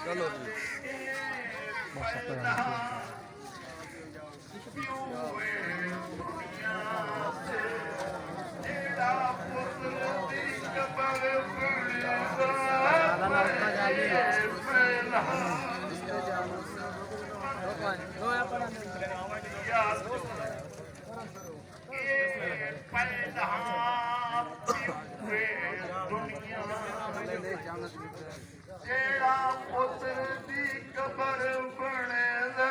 चलो जेड़ा पुत्र दी कबर बनेदा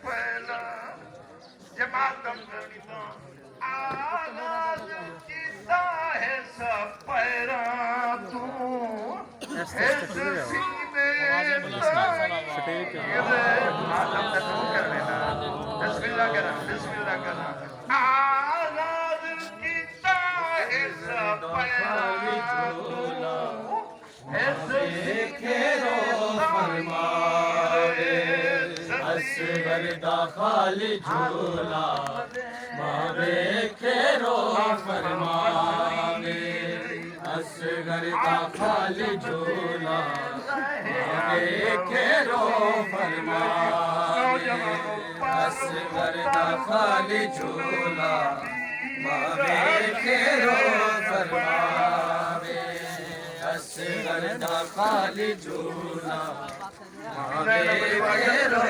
पहला जमातम करता आगाज कीता है सब पैरा तू इस सीने बिस्मिल्लाह करा आगाज कीता है सब पैरा असगर दा खाली झूला मावे खेरो फरमावे असगर दा खाली झूला मावे खेरो फरमावे असगर दा खाली झूला मावे खेरो फरमावे असगर दा खाली झूला मावे खेरो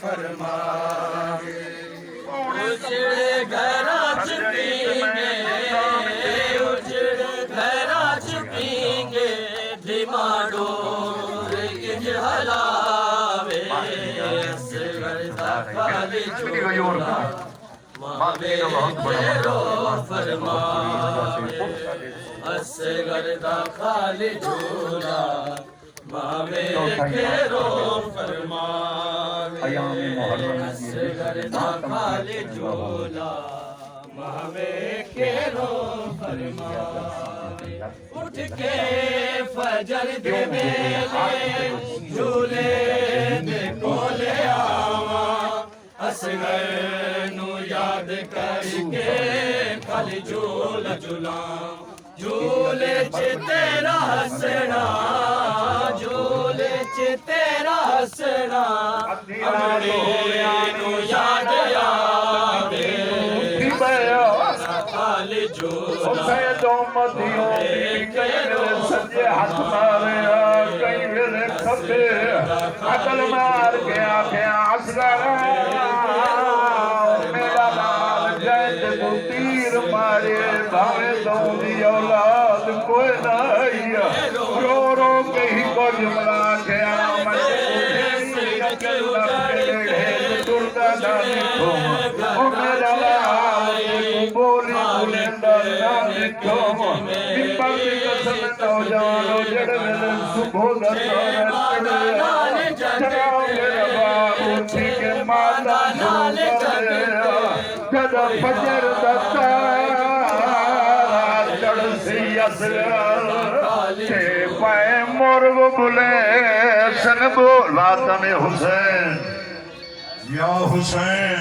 फरमावे उजड़े घरा च पींगे उजड़े घरा च पींगे धीमा डोर किंज हलावे असगर दा खाली झूला मावे खेरो फरमावे असगर दा खाली झूला मावे खेरो फरमावे असगर दा खाली झूला मावे खेरो फरमावे उठ के फजर दे मेले झूले दे कोले आवा असगर नू याद करके खाली झूला झूला झूले च तेरा हसना झूले च तेरा हसना अमरे नू याद आवे खाली झूला मदियों सज्जे हाथ मारे कई मेरे खबे अकल मार के आखे असगर मेरा लाल जैद को तीर मारे भावे दौदी औलाद कोई नहीं रो रो के ही को जुमला के आमद तुरदा डाली तुम ओ मेरा लाल बोली बुलंदर नाली तुम बिपल की कसम नौजवान जड़ में सुबह दर चढ़ाओ मेरा बाबू ठीक माता नाल जद फजर दता चढ़ सी असर के पाए मुर्ग बुले सन बोला तने हुसैन या हुसैन।